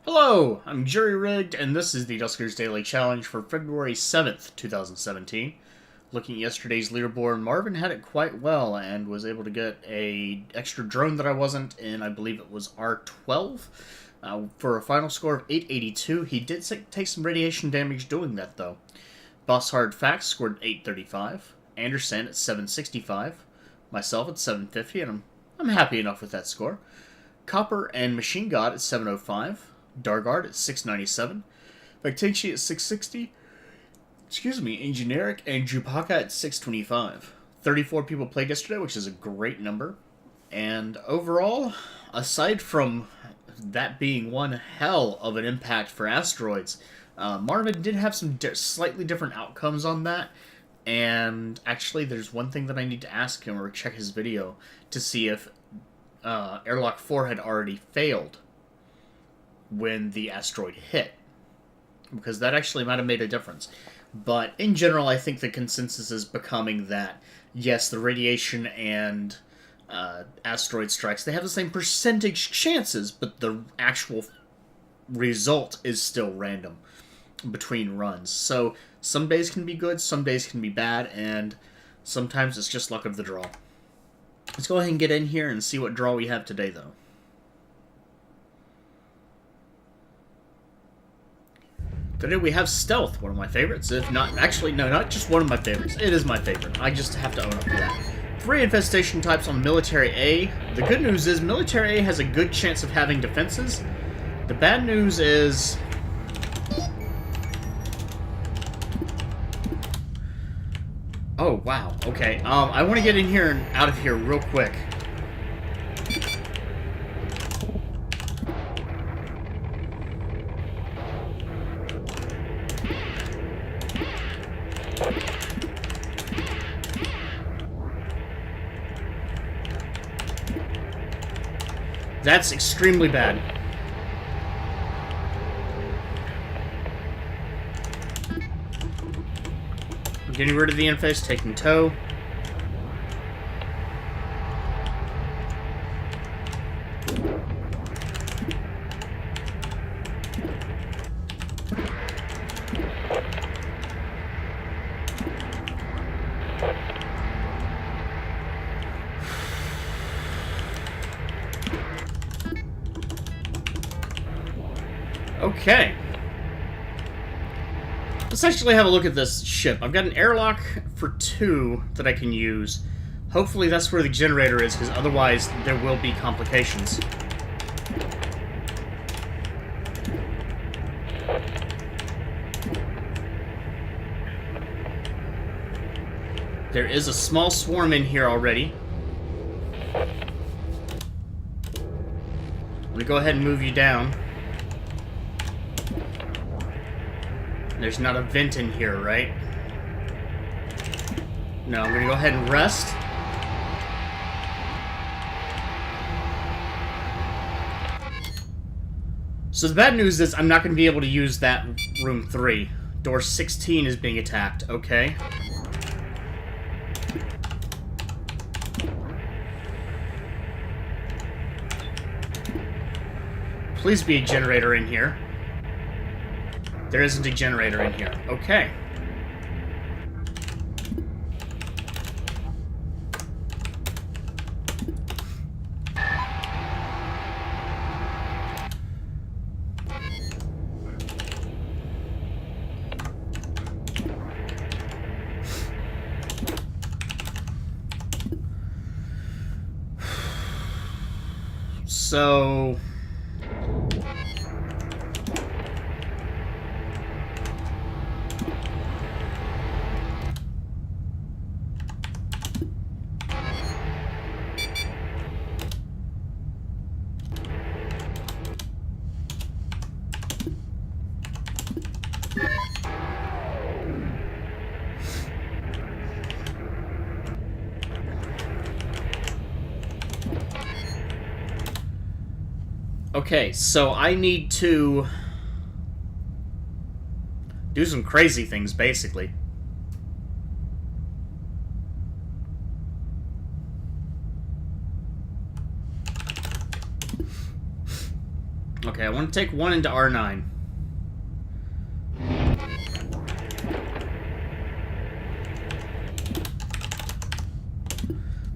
Hello, I'm Jury Rigged, and this is the Duskers Daily Challenge for February 7th, 2017. Looking at yesterday's leaderboard, Marvin had it quite well and was able to get a extra drone that I wasn't in. I believe it was R12 for a final score of 882. He did take some radiation damage doing that, though. Boss Hard Facts scored 835. Anderson at 765. Myself at 750, and I'm happy enough with that score. Copper and Machine God at 705. Dargard at 697, Bactinci at 660, Engineeric and Jupaka at 625. 34 people played yesterday, which is a great number. And overall, aside from that being one hell of an impact for asteroids, Marvin did have some slightly different outcomes on that. And actually, there's one thing that I need to ask him or check his video to see if Airlock 4 had already failed when the asteroid hit, because that actually might have made a difference. But in general, I think the consensus is becoming that, yes, the radiation and asteroid strikes, they have the same percentage chances, but the actual result is still random between runs. So some days can be good, some days can be bad, and sometimes it's just luck of the draw. Let's go ahead and get in here and see what draw we have today, though. Today we have Stealth, one of my favorites. If not, actually, no, not just one of my favorites. It is my favorite. I just have to own up to that. 3 infestation types on Military A. The good news is Military A has a good chance of having defenses. The bad news is... oh, wow. Okay. I want to get in here and out of here real quick. That's extremely bad. I'm getting rid of the infest, taking tow. Okay. Let's actually have a look at this ship. I've got an airlock for 2 that I can use. Hopefully that's where the generator is, because otherwise there will be complications. There is a small swarm in here already. Let me go ahead and move you down. There's not a vent in here, right? No, I'm gonna go ahead and rest. So the bad news is I'm not gonna be able to use that room 3. Door 16 is being attacked, okay. Please be a generator in here. There isn't a generator in here. Okay. So... okay, so I need to do some crazy things, basically. Okay, I want to take one into R9.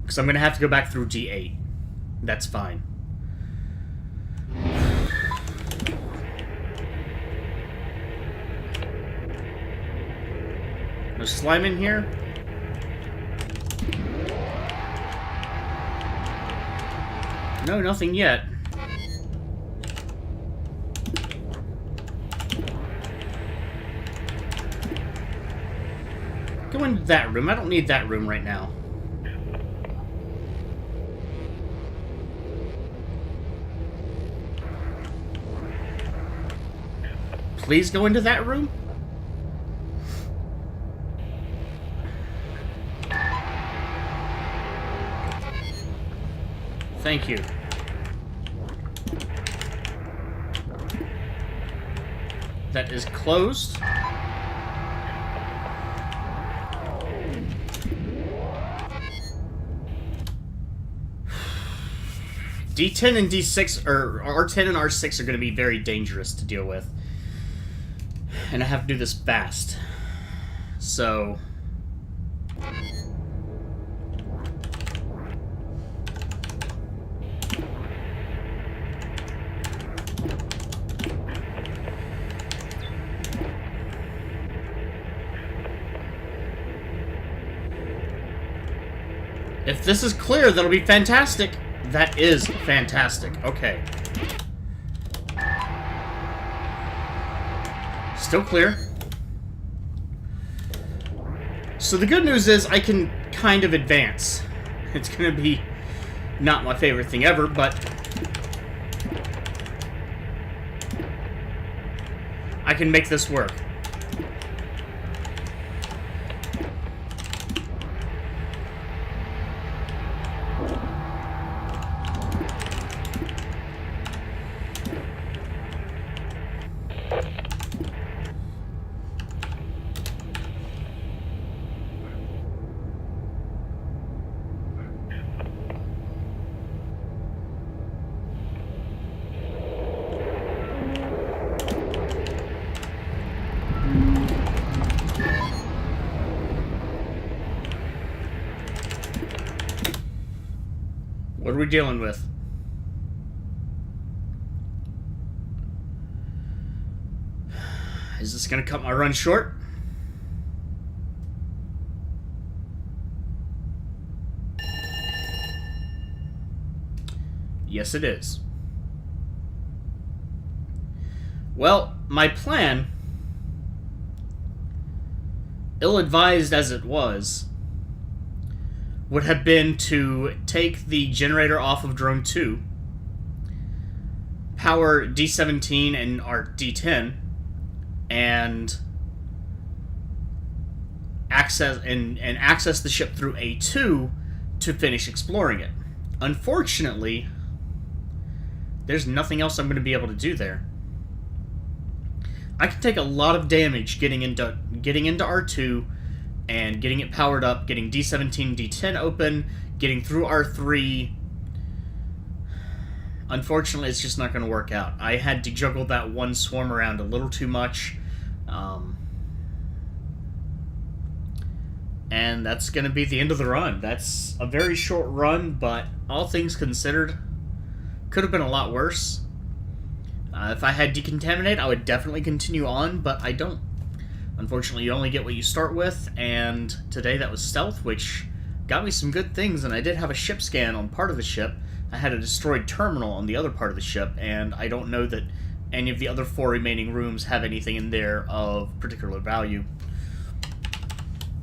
Because I'm going to have to go back through D8. That's fine. No slime in here? No, nothing yet. Go into that room. I don't need that room right now. Please go into that room? Thank you. That is closed. D10 and D6, or R10 and R6 are going to be very dangerous to deal with. And I have to do this fast. So... if this is clear, that'll be fantastic. That is fantastic. Okay. Still clear. So the good news is I can kind of advance. It's going to be not my favorite thing ever, but I can make this work. What are we dealing with? Is this going to cut my run short? Yes, it is. Well, my plan, ill-advised as it was, would have been to take the generator off of Drone 2, power D17 and our D10, and access the ship through A2 to finish exploring it. Unfortunately, there's nothing else I'm going to be able to do there. I can take a lot of damage getting into R2 and getting it powered up, getting D17, D10 open, getting through R3. Unfortunately, it's just not going to work out. I had to juggle that one swarm around a little too much. And that's going to be the end of the run. That's a very short run, but all things considered, could have been a lot worse. If I had Decontaminate, I would definitely continue on, but I don't. Unfortunately, you only get what you start with, and today that was Stealth, which got me some good things, and I did have a ship scan on part of the ship. I had a destroyed terminal on the other part of the ship, and I don't know that any of the other 4 remaining rooms have anything in there of particular value.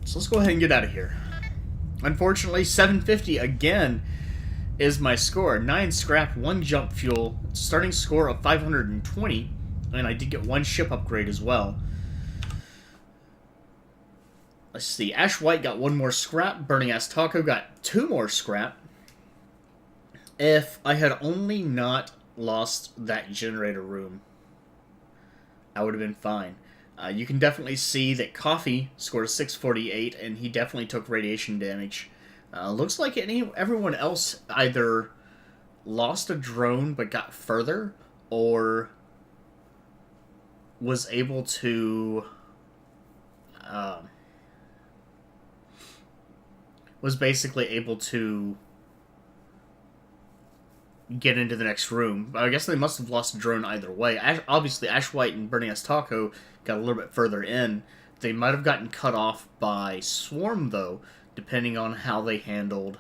So let's go ahead and get out of here. Unfortunately, 750 again is my score. 9 scrap, 1 jump fuel, starting score of 520, and I did get 1 ship upgrade as well. Let's see, Ash White got 1 more scrap, Burning Ass Taco got 2 more scrap. If I had only not lost that generator room, I would have been fine. You can definitely see that Coffee scored a 648, and he definitely took radiation damage. Looks like everyone else either lost a drone but got further, or was able to was basically able to get into the next room. I guess they must have lost a drone either way. Obviously, Ash White and Burning Ass Taco got a little bit further in. They might have gotten cut off by Swarm, though, depending on how they handled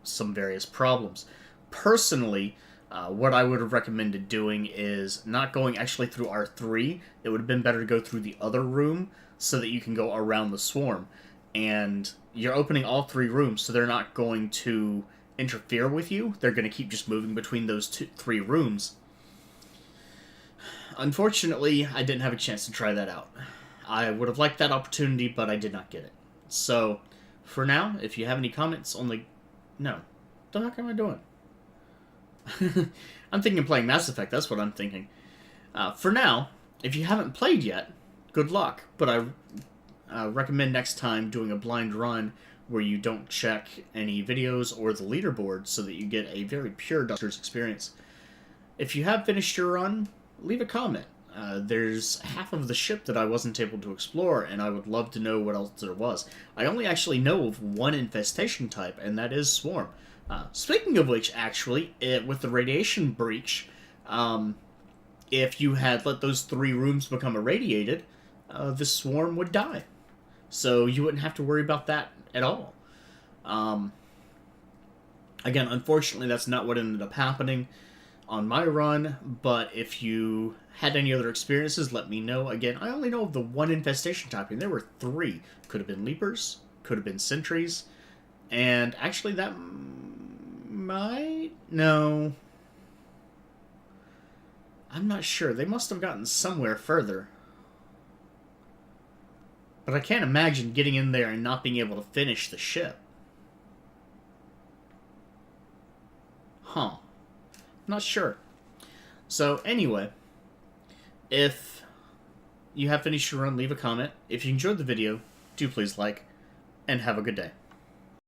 some various problems. Personally, what I would have recommended doing is not going actually through R3. It would have been better to go through the other room so that you can go around the Swarm. And you're opening all 3 rooms, so they're not going to interfere with you. They're going to keep just moving between those 3 rooms. Unfortunately, I didn't have a chance to try that out. I would have liked that opportunity, but I did not get it. So, for now, if you have any comments on the... No. What the heck am I doing? I'm thinking of playing Mass Effect, that's what I'm thinking. For now, if you haven't played yet, good luck. But I recommend next time doing a blind run where you don't check any videos or the leaderboard so that you get a very pure Duskers experience. If you have finished your run, leave a comment. There's half of the ship that I wasn't able to explore, and I would love to know what else there was. I only actually know of one infestation type, and that is Swarm. Speaking of which, actually, with the radiation breach, if you had let those 3 rooms become irradiated, the Swarm would die. So you wouldn't have to worry about that at all. Again, unfortunately, that's not what ended up happening on my run, but if you had any other experiences, let me know. Again, I only know of the one infestation type, and there were 3. Could have been Leapers, could have been Sentries, and actually that might... No. I'm not sure. They must have gotten somewhere further. But I can't imagine getting in there and not being able to finish the ship. Huh. Not sure. So, anyway, if you have finished your run, leave a comment. If you enjoyed the video, do please like, and have a good day.